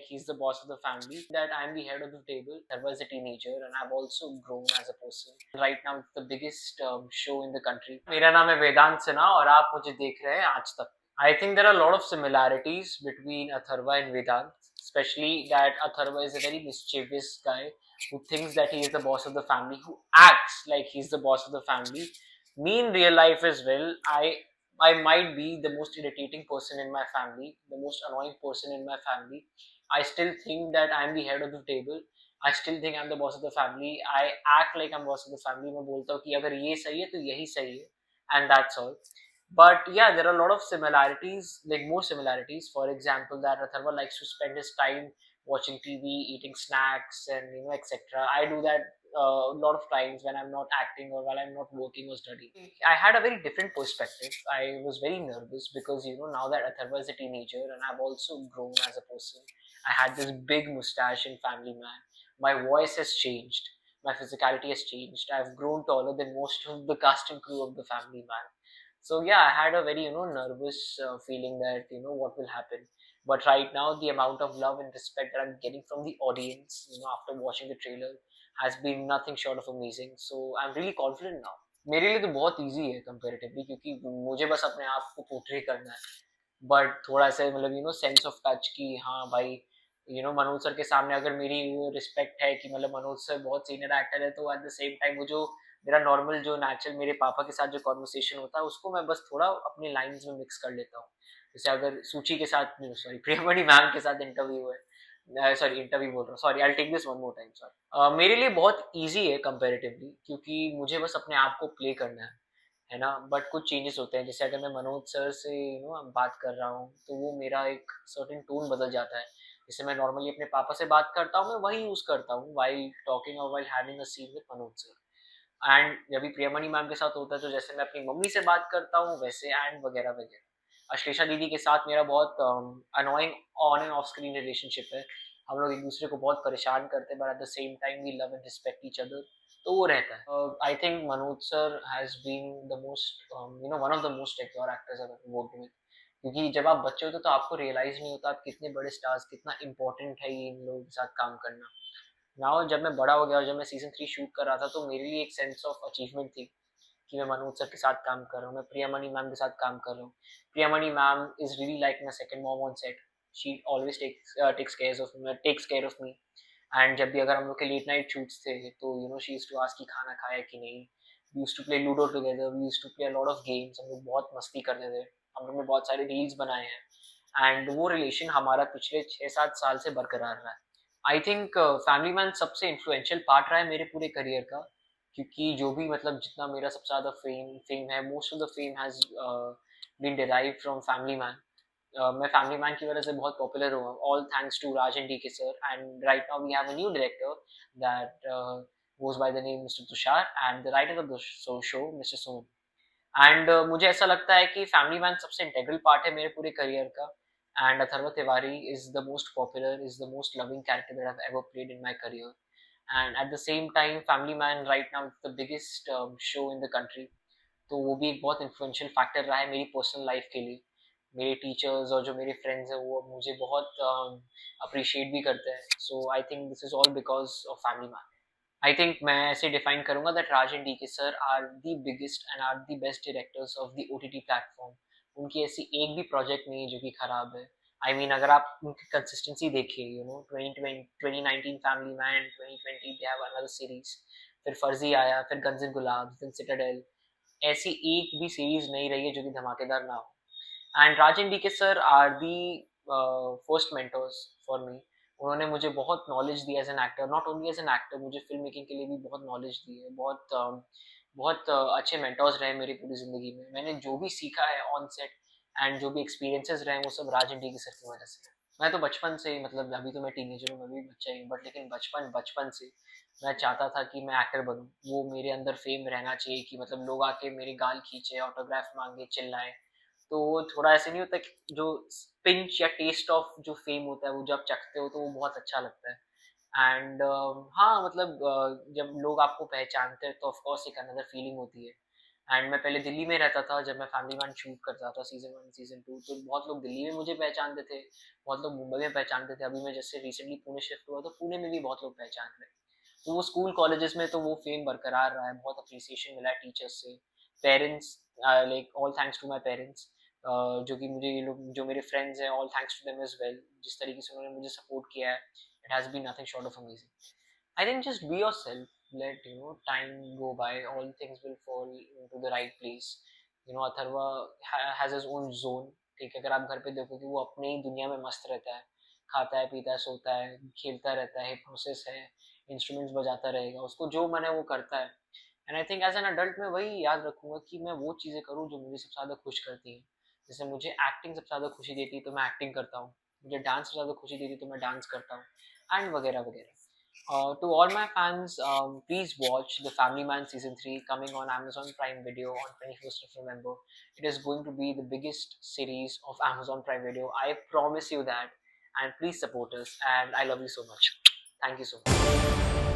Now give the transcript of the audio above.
like he's the boss of the family, that I'm the head of the table. I was a teenager and I've also grown as a person. Right now it's the biggest show in the country. मेरा नाम है वेदांत सिन्हा और आप मुझे देख रहे हैं आज तक. I think there are a lot of similarities between Atharva and Vedant, especially that Atharva is a very mischievous guy who thinks that he is the boss of the family, who acts like he's the boss of the family. Me in real life as well, I might be the most irritating person in my family, the most annoying person in my family. I still think that I'm the head of the table. I still think I'm the boss of the family. I act like I'm boss of the family. मैं बोलता हूँ कि अगर ये सही है तो यही सही है, and that's all. But yeah, there are a lot of similarities, like more similarities. For example, that Atharva likes to spend his time watching TV, eating snacks, and etc. I do that a lot of times when I'm not acting or while I'm not working or studying. I had a very different perspective. I was very nervous because now that Atharva is a teenager and I've also grown as a person. I had this big mustache in Family Man. My voice has changed. My physicality has changed. I've grown taller than most of the cast and crew of the Family Man. So yeah, I had a very nervous feeling that what will happen. But right now, the amount of love and respect that I'm getting from the audience, after watching the trailer, has been nothing short of amazing. So I'm really confident now. मेरे लिए तो बहुत easy है comparatively, क्योंकि मुझे बस अपने आप को पोर्ट्रे करना है. बट थोड़ा सा मतलब सेंस ऑफ टच की हाँ भाई, मनोज सर के सामने अगर मेरी वो रिस्पेक्ट है कि मतलब मनोज सर बहुत सीनियर एक्टर है, तो एट द सेम टाइम वो जो मेरा नॉर्मल जो नेचुरल मेरे पापा के साथ जो कॉन्वर्सेशन होता है उसको मैं बस थोड़ा अपनी लाइंस में मिक्स कर लेता हूँ. जैसे अगर सूची के साथ, सॉरी, प्रियमणि मैम के साथ इंटरव्यू है, सॉरी इंटरव्यू बोल रहा हूँ, sorry, I take this one more time, sorry. मेरे लिए बहुत ईजी है कंपेरेटिवली, क्योंकि मुझे बस अपने आप को प्ले करना है ना. बट कुछ चेंजेस होते हैं, जैसे अगर मैं मनोज सर से बात कर रहा हूँ तो वो मेरा एक सर्टेन टोन बदल जाता है. जैसे मैं नॉर्मली अपने पापा से बात करता हूँ, मैं वही यूज करता हूँ वाइल टॉकिंग और while having a scene with Manoj sir. And जब भी प्रियमणि मैम के साथ होता है तो जैसे मैं अपनी मम्मी से बात करता हूँ वैसे, एंड वगैरह वगैरह. अश्लेषा दीदी के साथ मेरा बहुत annoying on end of screen relationship है. हम लोग एक दूसरे को बहुत परेशान करते हैं, but at the same time we love and respect each other. तो वो रहता है. I think Manoj sir has been the most one of the most secure actors I worked with. क्योंकि जब आप बच्चे होते तो आपको रियलाइज नहीं होता आप कितने बड़े स्टार्स, कितना इंपॉर्टेंट है ये इन लोगों के साथ काम करना. नाउ जब मैं बड़ा हो गया और जब मैं सीजन 3 शूट कर रहा था तो मेरे लिए एक सेंस ऑफ अचीवमेंट थी कि मैं मनोज सर के साथ काम कर रहा हूँ, मैं प्रियमणि मैम के साथ काम कर रहा हूँ. Priyamani ma'am is really like my second mom on set. She always takes care of me. And जब भी अगर हम लोग के लेट नाइट शूट्स थे तो शी यूज्ड टू आस्क कि खाना खाया कि नहीं. We used to play ludo together, we used to play a lot of games. हम लोग बहुत मस्ती करते थे. हम लोग ने बहुत सारे रील्स बनाए हैं एंड वो रिलेशन हमारा पिछले 6-7 साल से बरकरार रहा है. आई थिंक फैमिली मैन सबसे इन्फ्लुएंशियल पार्ट रहा है मेरे पूरे करियर का, क्योंकि जो भी मतलब जितना मेरा सबसे ज़्यादा फेम है, most of the fame has been derived from Family Man. मैं फैमिली मैन की वजह से बहुत पॉपुलर हुआ, all thanks to Raj and D K sir. And right now we have a new director that goes by the name Mr. Tushar and the writer of the show Mr. Soon. And मुझे ऐसा लगता है कि family man सबसे integral part है मेरे पूरे career का. And Atharva Tiwari is the most popular, is the most loving character that I have ever played in my career. And eight the same time family man right now is the biggest show in the country. तो वो भी एक बहुत influential factor रहा है मेरी personal life के लिए. मेरे टीचर्स और जो मेरे फ्रेंड्स हैं वो मुझे बहुत अप्रिशिएट भी करते हैं. So I think this is all because of Family Man. I think मैं ऐसे डिफाइन करूंगा that Raj and D K sir are the biggest and are the best directors of the OTT platform. उनकी ऐसी एक भी प्रोजेक्ट नहीं है जो कि खराब है. आई मीन अगर आप उनकी कंसिस्टेंसी देखिए, 2019 Family Man, 2020 they have another series, फिर फर्जी आया, फिर Guns and Gulaabs, then Citadel. ऐसी एक भी सीरीज नहीं रही है जो कि धमाकेदार ना हो. And Raj and D K sir are the first mentors for me. उन्होंने मुझे बहुत नॉलेज दिया as an actor, not only as an actor, मुझे फिल्म मेकिंग के लिए भी बहुत नॉलेज दी है. बहुत अच्छे मेंटर्स रहे मेरी पूरी ज़िंदगी में. मैंने जो भी सीखा है ऑन सेट एंड जो भी एक्सपीरियंसेस रहे वो सब राज एंड डी के सर की वजह से. मैं तो बचपन से ही, मतलब अभी तो मैं टीनेजर हूँ, मैं भी बच्चा ही हूँ, बट लेकिन बचपन से मैं चाहता था कि मैं एक्टर बनूँ. वो मेरे अंदर फेम रहना चाहिए कि मतलब लोग आके मेरे गाल खींचे, ऑटोग्राफ मांगे, चिल्लाएं. तो वो थोड़ा ऐसे नहीं होता कि जो पिंच या टेस्ट ऑफ जो फेम होता है वो जब चखते हो तो वो बहुत अच्छा लगता है. एंड हाँ मतलब जब लोग आपको पहचानते हैं तो ऑफ कोर्स एक अनदर फीलिंग होती है. एंड मैं पहले दिल्ली में रहता था जब मैं फैमिली मैन शूट करता था सीज़न 1 सीज़न 2, तो बहुत लोग दिल्ली में मुझे पहचानते थे, बहुत लोग मुंबई में पहचानते थे। अभी मैं जैसे रिसेंटली पुणे शिफ्ट हुआ तो पुणे में भी बहुत लोग पहचान रहे हैं। तो वो स्कूल कॉलेजेस में तो वो फेम बरकरार रहा है, बहुत अप्रिसिएशन मिला है टीचर्स से, parents, like all thanks to my parents, जो कि मुझे ये लोग जो मेरे फ्रेंड्स हैं, all thanks to them as well, जिस तरीके से उन्होंने मुझे सपोर्ट किया है, it has been nothing short of amazing. I think just be yourself. Let time go by. All things will fall into the right place. Atharva has his own zone. ठीक है, अगर आप घर पे देखो कि वो अपने ही दुनिया में मस्त रहता है, खाता है, पीता है, सोता है, खेलता रहता है, प्रोसेस है, इंस्ट्रूमेंट्स बजाता रहेगा, उसको जो मन है वो करता है। And I think as an adult मैं वही याद रखूंगा कि मैं वो चीज़ें करूँ जो मुझे सबसे ज़्यादा खुश करती हैं। जैसे मुझे एक्टिंग सबसे ज़्यादा खुशी देती है तो मैं एक्टिंग करता हूँ, मुझे डांस सबसे ज़्यादा खुशी देती है तो मैं डांस करता हूँ, एंड वगैरह वगैरह। To all my fans, please watch The Family Man Season 3 coming on Amazon Prime Video on 21st of November. It is going to be the biggest series of Amazon Prime Video. I promise you that. And please support us. And I love you so much. Thank you so much.